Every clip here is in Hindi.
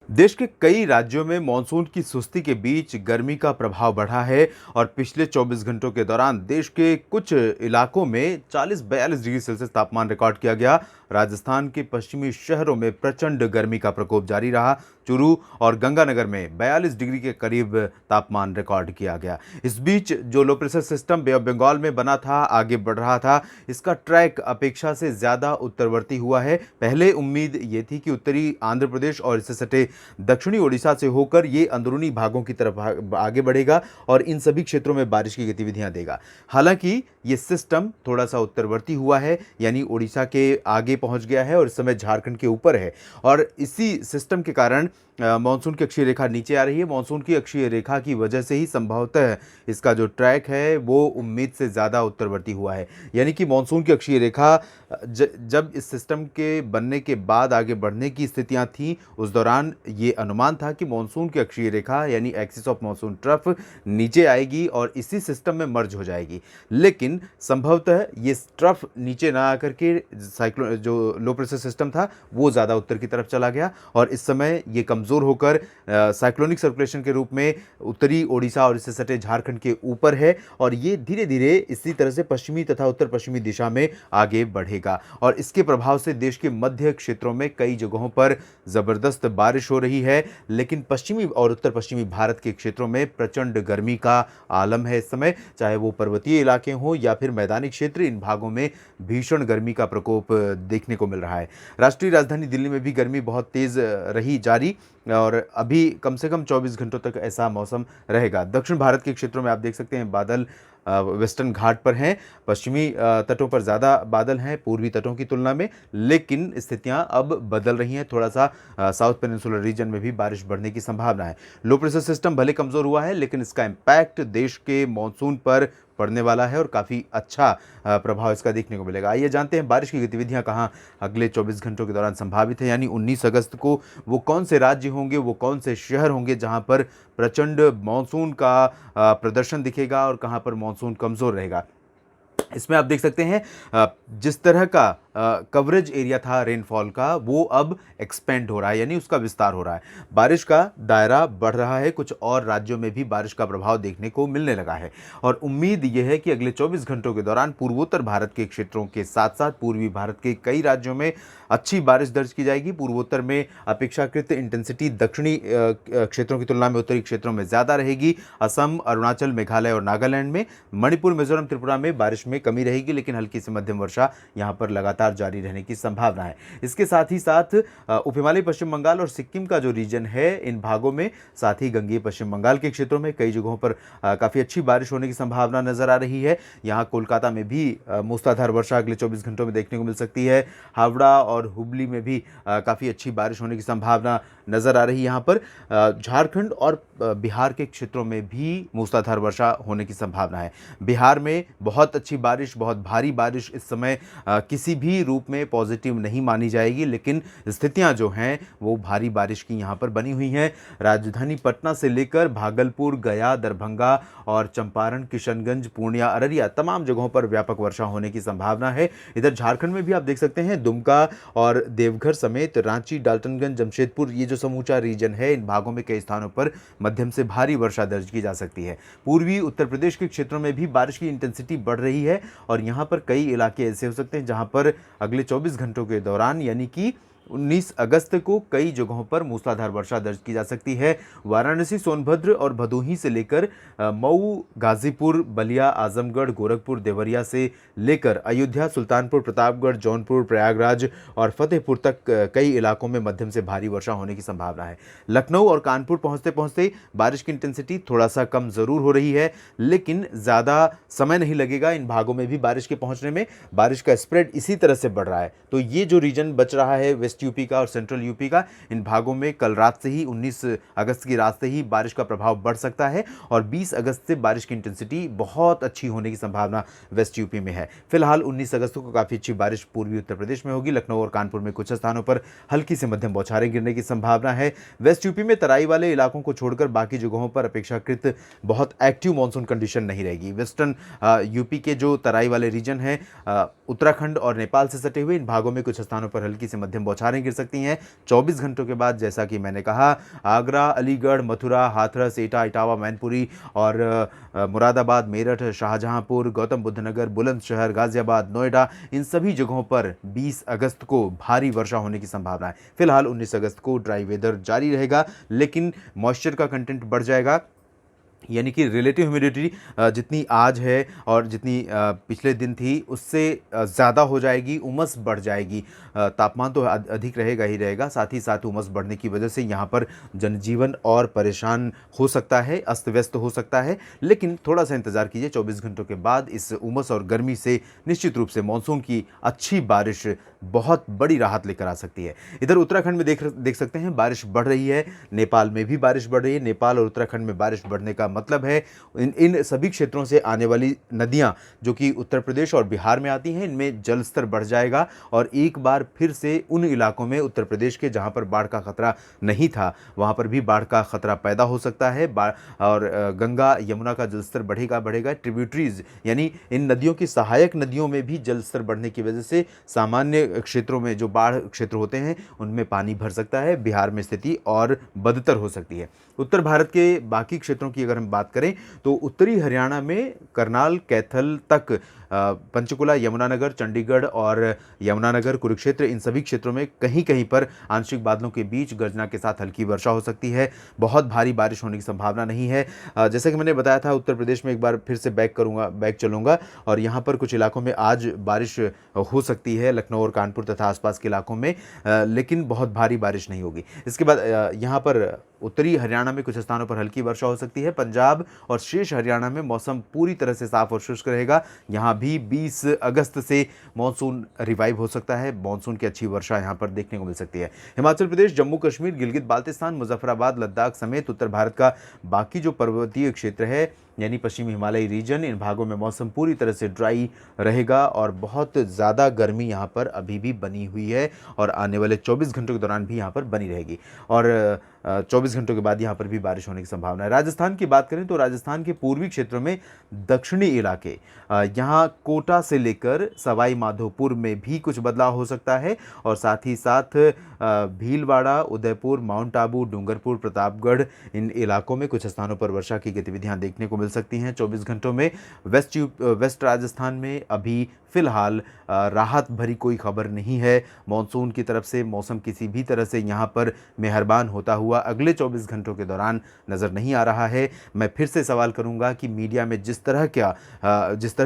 देश के कई राज्यों में मानसून की सुस्ती के बीच गर्मी का प्रभाव बढ़ा है और पिछले 24 घंटों के दौरान देश के कुछ इलाकों में 40-42 डिग्री सेल्सियस तापमान रिकॉर्ड किया गया। राजस्थान के पश्चिमी शहरों में प्रचंड गर्मी का प्रकोप जारी रहा। चूरू और गंगानगर में 42 डिग्री के करीब तापमान रिकॉर्ड किया गया। इस बीच जो low pressure system Bay of Bengal में बना था, आगे बढ़ रहा था। इसका ट्रैक अपेक्षा से ज्यादा उत्तरवर्ती हुआ है। पहले उम्मीद ये थी कि उत्तरी आंध्र प्रदेश और इससे सटे दक्षिणी ओडिशा से होकर ये अंदरूनी भागों की तरफ आगे बढ़ेगा और इन सभी क्षेत्रों में बारिश की गतिविधियां देगा। हालांकि ये सिस्टम थोड़ा सा उत्तरवर्ती हुआ है, यानी ओडिशा के आगे पहुंच गया है और इस समय झारखंड के ऊपर है और इसी सिस्टम के कारण मानसून की अक्षीय रेखा नीचे आ रही है। मानसून की अक्षीय रेखा की वजह से ही संभवतः इसका जो ट्रैक है वो उम्मीद से ज़्यादा उत्तरवर्ती हुआ है। यानी कि मानसून की अक्षीय रेखा जब इस सिस्टम के बनने के बाद आगे बढ़ने की स्थितियां थीं, उस दौरान ये अनुमान था कि मानसून की अक्षीय रेखा यानी एक्सिस ऑफ मानसून ट्रफ नीचे आएगी और इसी सिस्टम में मर्ज हो जाएगी। लेकिन संभवतः ये ट्रफ नीचे ना आकर के साइक्लोन जो लो प्रेशर सिस्टम था वो ज़्यादा उत्तर की तरफ चला गया और इस समय ये कमज़ोर होकर साइक्लोनिक सर्कुलेशन के रूप में उत्तरी ओडिशा और इससे सटे झारखंड के ऊपर है और ये धीरे धीरे इसी तरह से पश्चिमी तथा उत्तर पश्चिमी दिशा में आगे बढ़ेगा और इसके प्रभाव से देश के मध्य क्षेत्रों में कई जगहों पर ज़बरदस्त बारिश हो रही है। लेकिन पश्चिमी और उत्तर पश्चिमी भारत के क्षेत्रों में प्रचंड गर्मी का आलम है इस समय, चाहे वो पर्वतीय इलाके हों या फिर मैदानी क्षेत्र। इन भागों में भीषण गर्मी का प्रकोप देखने को मिल रहा है। राष्ट्रीय राजधानी दिल्ली में भी गर्मी बहुत तेज़ रही जारी और अभी कम से कम 24 घंटों तक ऐसा मौसम रहेगा। दक्षिण भारत के क्षेत्रों में आप देख सकते हैं बादल वेस्टर्न घाट पर हैं, पश्चिमी तटों पर ज़्यादा बादल हैं पूर्वी तटों की तुलना में, लेकिन स्थितियां अब बदल रही हैं। थोड़ा सा साउथ पेनिनसुलर रीजन में भी बारिश बढ़ने की संभावना है। लो प्रेशर सिस्टम भले कमज़ोर हुआ है, लेकिन इसका इम्पैक्ट देश के मॉनसून पर पड़ने वाला है और काफ़ी अच्छा प्रभाव इसका देखने को मिलेगा। आइए जानते हैं बारिश की गतिविधियां कहाँ अगले 24 घंटों के दौरान संभावित है, यानी 19 अगस्त को वो कौन से राज्य होंगे, वो कौन से शहर होंगे जहां पर प्रचंड मानसून का प्रदर्शन दिखेगा और कहां पर मानसून कमज़ोर रहेगा। इसमें आप देख सकते हैं जिस तरह का कवरेज एरिया था रेनफॉल का वो अब एक्सपेंड हो रहा है, यानी उसका विस्तार हो रहा है। बारिश का दायरा बढ़ रहा है, कुछ और राज्यों में भी बारिश का प्रभाव देखने को मिलने लगा है और उम्मीद यह है कि अगले 24 घंटों के दौरान पूर्वोत्तर भारत के क्षेत्रों के साथ साथ पूर्वी भारत के कई राज्यों में अच्छी बारिश दर्ज की जाएगी। पूर्वोत्तर में अपेक्षाकृत इंटेंसिटी दक्षिणी क्षेत्रों की तुलना में उत्तरी क्षेत्रों में ज़्यादा रहेगी। असम, अरुणाचल, मेघालय और नागालैंड में, मणिपुर, मिजोरम, त्रिपुरा में बारिश में कमी रहेगी, लेकिन हल्की से मध्यम वर्षा यहाँ पर लगातार जारी रहने की संभावना है। इसके साथ ही साथ उप हिमालय पश्चिम बंगाल और सिक्किम का जो रीजन है इन भागों में, साथ ही गंगीय पश्चिम बंगाल के क्षेत्रों में कई जगहों पर काफ़ी अच्छी बारिश होने की संभावना नजर आ रही है। यहाँ कोलकाता में भी मूसलाधार वर्षा अगले 24 घंटों में देखने को मिल सकती है। हावड़ा और हुबली में भी काफ़ी अच्छी बारिश होने की संभावना नजर आ रही है। यहाँ पर झारखंड और बिहार के क्षेत्रों में भी मूसलाधार वर्षा होने की संभावना है। बिहार में बहुत अच्छी बारिश, बहुत भारी बारिश इस समय किसी भी रूप में पॉजिटिव नहीं मानी जाएगी, लेकिन स्थितियां जो हैं वो भारी बारिश की यहाँ पर बनी हुई हैं। राजधानी पटना से लेकर भागलपुर, गया, दरभंगा और चंपारण, किशनगंज, पूर्णिया, अररिया तमाम जगहों पर व्यापक वर्षा होने की संभावना है। इधर झारखंड में भी आप देख सकते हैं दुमका और देवघर समेत रांची, डाल्टनगंज, जमशेदपुर, ये जो समूचा रीजन है इन भागों में कई स्थानों पर मध्यम से भारी वर्षा दर्ज की जा सकती है। पूर्वी उत्तर प्रदेश के क्षेत्रों में भी बारिश की इंटेंसिटी बढ़ रही है और यहाँ पर कई इलाके ऐसे हो सकते हैं जहाँ पर अगले 24 घंटों के दौरान यानी कि 19 अगस्त को कई जगहों पर मूसलाधार वर्षा दर्ज की जा सकती है। वाराणसी, सोनभद्र और भदोही से लेकर मऊ, गाजीपुर, बलिया, आजमगढ़, गोरखपुर, देवरिया से लेकर अयोध्या, सुल्तानपुर, प्रतापगढ़, जौनपुर, प्रयागराज और फतेहपुर तक कई इलाकों में मध्यम से भारी वर्षा होने की संभावना है। लखनऊ और कानपुर पहुंचते पहुंचते बारिश की इंटेंसिटी थोड़ा सा कम जरूर हो रही है, लेकिन ज़्यादा समय नहीं लगेगा इन भागों में भी बारिश के पहुंचने में। बारिश का स्प्रेड इसी तरह से बढ़ रहा है, तो ये जो रीजन बच रहा है वेस्ट यूपी का और सेंट्रल यूपी का, इन भागों में कल रात से ही 19 अगस्त की रात से ही बारिश का प्रभाव बढ़ सकता है और 20 अगस्त से बारिश की इंटेंसिटी बहुत अच्छी होने की संभावना वेस्ट यूपी में है। फिलहाल 19 अगस्त को काफ़ी अच्छी बारिश पूर्वी उत्तर प्रदेश में होगी। लखनऊ और कानपुर में कुछ स्थानों पर हल्की से मध्यम बौछारें गिरने की संभावना है। वेस्ट यूपी में तराई वाले इलाकों को छोड़कर बाकी जगहों पर अपेक्षाकृत बहुत एक्टिव मानसून कंडीशन नहीं रहेगी। वेस्टर्न यूपी के जो तराई वाले रीजन हैं, उत्तराखंड और नेपाल से सटे हुए इन भागों में कुछ स्थानों पर हल्की से मध्यम बौछारें बौछारें गिर सकती हैं 24 घंटों के बाद। जैसा कि मैंने कहा, आगरा, अलीगढ़, मथुरा, हाथरस, एटा, इटावा, मैनपुरी और मुरादाबाद, मेरठ, शाहजहांपुर, गौतम बुद्ध नगर, बुलंदशहर, गाजियाबाद, नोएडा, इन सभी जगहों पर 20 अगस्त को भारी वर्षा होने की संभावना है। फिलहाल 19 अगस्त को ड्राई वेदर जारी रहेगा, लेकिन मॉइस्चर का कंटेंट बढ़ जाएगा, यानी कि रिलेटिव ह्यूमिडिटी जितनी आज है और जितनी पिछले दिन थी उससे ज़्यादा हो जाएगी, उमस बढ़ जाएगी। तापमान तो अधिक रहेगा ही रहेगा, साथ ही साथ उमस बढ़ने की वजह से यहाँ पर जनजीवन और परेशान हो सकता है, अस्त व्यस्त हो सकता है। लेकिन थोड़ा सा इंतज़ार कीजिए, 24 घंटों के बाद इस उमस और गर्मी से निश्चित रूप से मानसून की अच्छी बारिश बहुत बड़ी राहत लेकर आ सकती है। इधर उत्तराखंड में देख सकते हैं बारिश बढ़ रही है, नेपाल में भी बारिश बढ़ रही है। नेपाल और उत्तराखंड में बारिश बढ़ने का मतलब है इन सभी क्षेत्रों से आने वाली नदियां जो कि उत्तर प्रदेश और बिहार में आती हैं, इनमें जल स्तर बढ़ जाएगा और एक बार फिर से उन इलाकों में उत्तर प्रदेश के जहां पर बाढ़ का खतरा नहीं था वहां पर भी बाढ़ का खतरा पैदा हो सकता है। और गंगा यमुना का जलस्तर बढ़ेगा। ट्रिब्यूटरीज यानी इन नदियों की सहायक नदियों में भी जलस्तर बढ़ने की वजह से सामान्य क्षेत्रों में जो बाढ़ क्षेत्र होते हैं उनमें पानी भर सकता है। बिहार में स्थिति और बदतर हो सकती है। उत्तर भारत के बाकी क्षेत्रों की अगर हम बात करें तो उत्तरी हरियाणा में करनाल, कैथल तक, पंचकुला, यमुनानगर, चंडीगढ़ और यमुनानगर, कुरुक्षेत्र, इन सभी क्षेत्रों में कहीं कहीं पर आंशिक बादलों के बीच गर्जना के साथ हल्की वर्षा हो सकती है। बहुत भारी बारिश होने की संभावना नहीं है। जैसा कि मैंने बताया था, उत्तर प्रदेश में एक बार फिर से बैक चलूंगा और यहाँ पर कुछ इलाकों में आज बारिश हो सकती है, लखनऊ और कानपुर तथा आसपास के इलाकों में, लेकिन बहुत भारी बारिश नहीं होगी। इसके बाद यहाँ पर उत्तरी हरियाणा में कुछ स्थानों पर हल्की वर्षा हो सकती है। पंजाब और शेष हरियाणा में मौसम पूरी तरह से साफ और शुष्क रहेगा। यहाँ भी 20 अगस्त से मॉनसून रिवाइव हो सकता है। मॉनसून की अच्छी वर्षा यहाँ पर देखने को मिल सकती है। हिमाचल प्रदेश, जम्मू कश्मीर, गिलगित बाल्टिस्तान, मुजफ्फराबाद, लद्दाख समेत उत्तर भारत का बाकी जो पर्वतीय क्षेत्र है यानी पश्चिमी हिमालयी रीजन, इन भागों में मौसम पूरी तरह से ड्राई रहेगा और बहुत ज़्यादा गर्मी यहाँ पर अभी भी बनी हुई है और आने वाले 24 घंटों के दौरान भी यहाँ पर बनी रहेगी और 24 घंटों के बाद यहाँ पर भी बारिश होने की संभावना है। राजस्थान की बात करें तो राजस्थान के पूर्वी क्षेत्रों में दक्षिणी इलाके, यहाँ कोटा से लेकर सवाई माधोपुर में भी कुछ बदलाव हो सकता है और साथ ही साथ भीलवाड़ा, उदयपुर, माउंट आबू, डूंगरपुर, प्रतापगढ़, इन इलाकों में कुछ स्थानों पर वर्षा की गतिविधियां देखने को मिल सकती हैं 24 घंटों में। वेस्ट राजस्थान में अभी फिलहाल राहत भरी कोई खबर नहीं है मॉनसून की तरफ से। मौसम किसी भी तरह से यहाँ पर मेहरबान होता हुआ अगले 24 घंटों के दौरान नज़र नहीं आ रहा है। मैं फिर से सवाल करूँगा कि मीडिया में जिस तरह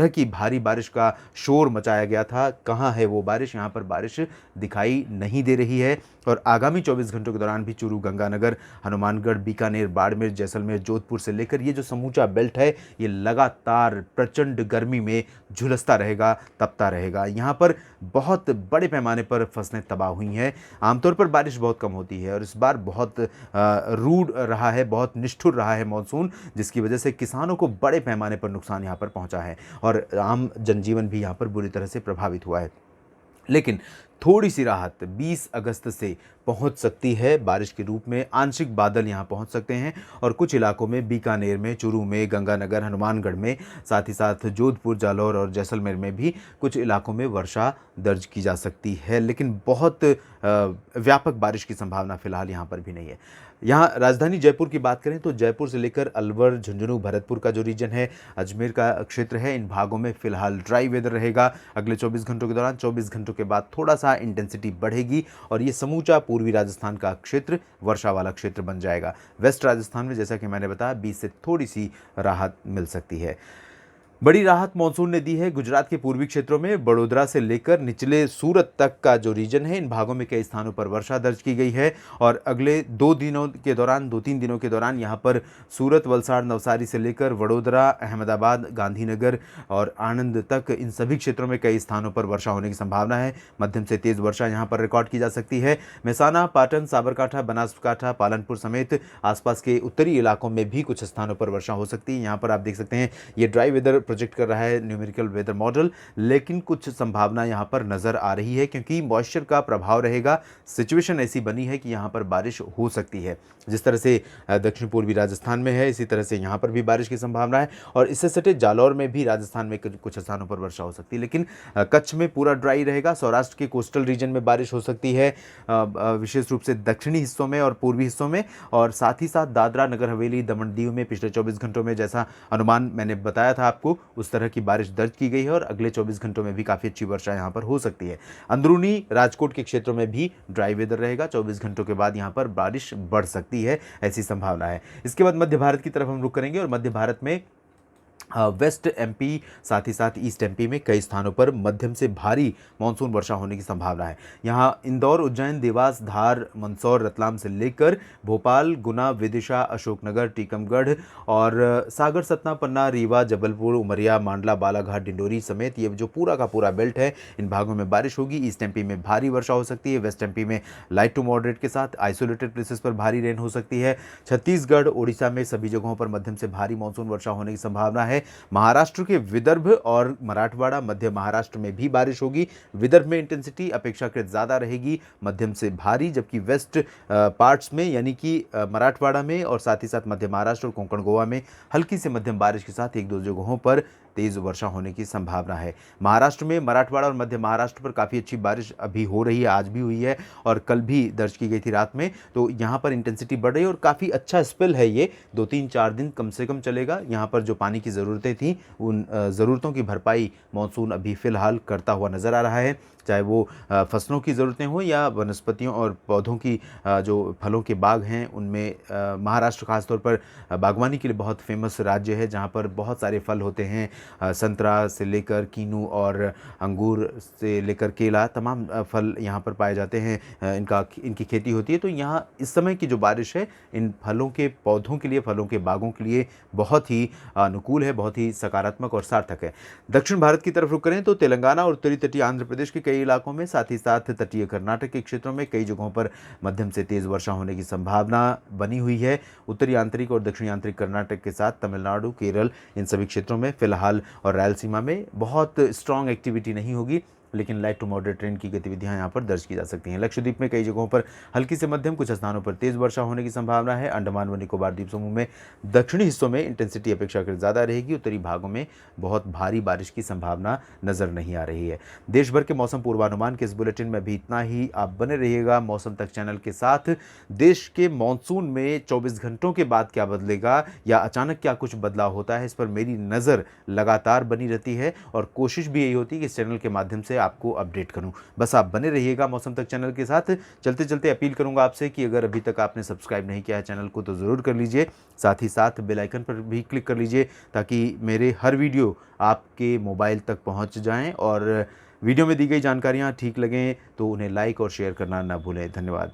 की भारी बारिश का शोर मचाया गया था, कहाँ है वो बारिश? यहाँ पर बारिश दिखाई नहीं दे रही है और आगामी 24 घंटों के दौरान भी चूरू, गंगानगर, हनुमानगढ़, बीकानेर, बाड़मेर, जैसलमेर, जोधपुर से लेकर ये जो समूचा बेल्ट है ये लगातार प्रचंड गर्मी में झुलसता रहेगा, तपता रहेगा। यहाँ पर बहुत बड़े पैमाने पर फसलें तबाह हुई हैं। आमतौर पर बारिश बहुत कम होती है और इस बार बहुत रूड रहा है, बहुत निष्ठुर रहा है मॉनसून, जिसकी वजह से किसानों को बड़े पैमाने पर नुकसान यहाँ पर पहुँचा है और आम जनजीवन भी यहाँ पर बुरी तरह से प्रभावित हुआ है। लेकिन थोड़ी सी राहत 20 अगस्त से पहुंच सकती है बारिश के रूप में। आंशिक बादल यहां पहुंच सकते हैं और कुछ इलाकों में, बीकानेर में, चूरू में, गंगानगर, हनुमानगढ़ में, साथ ही साथ जोधपुर, जालौर और जैसलमेर में भी कुछ इलाकों में वर्षा दर्ज की जा सकती है। लेकिन बहुत व्यापक बारिश की संभावना फिलहाल यहाँ पर भी नहीं है। यहाँ राजधानी जयपुर की बात करें तो जयपुर से लेकर अलवर, झुंझुनू, भरतपुर का जो रीजन है, अजमेर का क्षेत्र है, इन भागों में फिलहाल ड्राई वेदर रहेगा अगले 24 घंटों के दौरान। 24 घंटों के बाद थोड़ा सा इंटेंसिटी बढ़ेगी और ये समूचा पूर्वी राजस्थान का क्षेत्र वर्षा वाला क्षेत्र बन जाएगा। वेस्ट राजस्थान में, जैसा कि मैंने बताया, 20 से थोड़ी सी राहत मिल सकती है। बड़ी राहत मानसून ने दी है गुजरात के पूर्वी क्षेत्रों में। बड़ोदरा से लेकर निचले सूरत तक का जो रीजन है, इन भागों में कई स्थानों पर वर्षा दर्ज की गई है और अगले 2-3 दिनों के दौरान यहाँ पर सूरत, वलसाड़, नवसारी से लेकर वडोदरा, अहमदाबाद, गांधीनगर और आणंद तक, इन सभी क्षेत्रों में कई स्थानों पर वर्षा होने की संभावना है। मध्यम से तेज वर्षा यहाँ पर रिकॉर्ड की जा सकती है। मेहसाना, पाटन, साबरकांठा, बनासकांठा, पालनपुर समेत आसपास के उत्तरी इलाकों में भी कुछ स्थानों पर वर्षा हो सकती है। यहाँ पर आप देख सकते हैं ये ड्राई वेदर प्रोजेक्ट कर रहा है न्यूमेरिकल वेदर मॉडल, लेकिन कुछ संभावना यहाँ पर नज़र आ रही है क्योंकि मॉइस्चर का प्रभाव रहेगा। सिचुएशन ऐसी बनी है कि यहाँ पर बारिश हो सकती है। जिस तरह से दक्षिण पूर्वी राजस्थान में है, इसी तरह से यहाँ पर भी बारिश की संभावना है और इससे सटे जालौर में भी राजस्थान में कुछ स्थानों पर वर्षा हो सकती है। लेकिन कच्छ में पूरा ड्राई रहेगा। सौराष्ट्र के कोस्टल रीजन में बारिश हो सकती है, विशेष रूप से दक्षिणी हिस्सों में और पूर्वी हिस्सों में, और साथ ही साथ दादरा नगर हवेली दमन दीव में पिछले 24 घंटों में जैसा अनुमान मैंने बताया था आपको, उस तरह की बारिश दर्ज की गई है और अगले 24 घंटों में भी काफ़ी अच्छी वर्षा यहाँ पर हो सकती है। अंदरूनी राजकोट के क्षेत्रों में भी ड्राई वेदर रहेगा। 24 घंटों के बाद यहाँ पर बारिश बढ़ सकती है, ऐसी संभावना है। इसके बाद मध्य भारत की तरफ हम रुक करेंगे और मध्य भारत में वेस्ट एमपी साथ ही साथ ईस्ट एमपी में कई स्थानों पर मध्यम से भारी मानसून वर्षा होने की संभावना है। यहाँ इंदौर, उज्जैन, देवास, धार, मंदसौर, रतलाम से लेकर भोपाल, गुना, विदिशा, अशोकनगर, टीकमगढ़ और सागर, सतना, पन्ना, रीवा, जबलपुर, उमरिया, मांडला, बालाघाट, डिंडोरी समेत ये जो पूरा का पूरा बेल्ट है, इन भागों में बारिश होगी। ईस्ट एमपी में भारी वर्षा हो सकती है। वेस्ट एमपी में लाइट टू मॉडरेट के साथ आइसोलेटेड प्लेसेस पर भारी रेन हो सकती है। छत्तीसगढ़, ओडिशा में सभी जगहों पर मध्यम से भारी मानसून वर्षा होने की संभावना है। महाराष्ट्र के विदर्भ और मराठवाड़ा, मध्य महाराष्ट्र में भी बारिश होगी। विदर्भ में इंटेंसिटी अपेक्षाकृत ज़्यादा रहेगी, मध्यम से भारी, जबकि वेस्ट पार्ट्स में यानी कि मराठवाड़ा में और साथ ही साथ मध्य महाराष्ट्र और कोंकण गोवा में हल्की से मध्यम बारिश के साथ एक दो जगहों पर तेज़ वर्षा होने की संभावना है। महाराष्ट्र में मराठवाड़ा और मध्य महाराष्ट्र पर काफ़ी अच्छी बारिश अभी हो रही है, आज भी हुई है और कल भी दर्ज की गई थी रात में, तो यहाँ पर इंटेंसिटी बढ़ रही है और काफ़ी अच्छा स्पेल है ये, 2-3-4 दिन कम से कम चलेगा। यहाँ पर जो पानी की ज़रूरतें थी उन ज़रूरतों की भरपाई मानसून अभी फ़िलहाल करता हुआ नज़र आ रहा है, चाहे वो फसलों की ज़रूरतें हों या वनस्पतियों और पौधों की जो फलों के बाग हैं उनमें। महाराष्ट्र खासतौर पर बागवानी के लिए बहुत फेमस राज्य है, जहाँ पर बहुत सारे फल होते हैं, संतरा से लेकर कीनू और अंगूर से लेकर केला, तमाम फल यहाँ पर पाए जाते हैं। इनकी खेती होती है, तो यहाँ इस समय की जो बारिश है इन फलों के पौधों के लिए, फलों के बागों के लिए बहुत ही अनुकूल है, बहुत ही सकारात्मक और सार्थक है। दक्षिण भारत की तरफ रुक करें तो तेलंगाना और उत्तरी तटीय आंध्र प्रदेश के कई इलाकों में, साथ ही साथ तटीय कर्नाटक के क्षेत्रों में कई जगहों पर मध्यम से तेज़ वर्षा होने की संभावना बनी हुई है। उत्तरी आंतरिक और दक्षिणी आंतरिक कर्नाटक के साथ तमिलनाडु, केरल, इन सभी क्षेत्रों में फिलहाल और रायलसीमा में बहुत स्ट्रॉन्ग एक्टिविटी नहीं होगी, लेकिन लाइट टू मॉडरेट ट्रेंड की गतिविधियां यहां पर दर्ज की जा सकती हैं। लक्षद्वीप में कई जगहों पर हल्की से मध्यम, कुछ स्थानों पर तेज वर्षा होने की संभावना है। अंडमान व निकोबार द्वीप समूह में दक्षिणी हिस्सों में इंटेंसिटी अपेक्षाकृत ज़्यादा रहेगी। उत्तरी भागों में बहुत भारी बारिश की संभावना नजर नहीं आ रही है। देश भर के मौसम पूर्वानुमान के इस बुलेटिन में भी इतना ही। आप बने रहिएगा मौसम तक चैनल के साथ। देश के मानसून में 24 घंटों के बाद क्या बदलेगा या अचानक क्या कुछ बदलाव होता है, इस पर मेरी नज़र लगातार बनी रहती है और कोशिश भी यही होती है कि इस चैनल के माध्यम से आपको अपडेट करूं। बस आप बने रहिएगा मौसम तक चैनल के साथ। चलते चलते अपील करूंगा आपसे कि अगर अभी तक आपने सब्सक्राइब नहीं किया है चैनल को तो ज़रूर कर लीजिए, साथ ही साथ बेल आइकन पर भी क्लिक कर लीजिए ताकि मेरे हर वीडियो आपके मोबाइल तक पहुंच जाएं और वीडियो में दी गई जानकारियां ठीक लगें तो उन्हें लाइक और शेयर करना ना भूलें। धन्यवाद।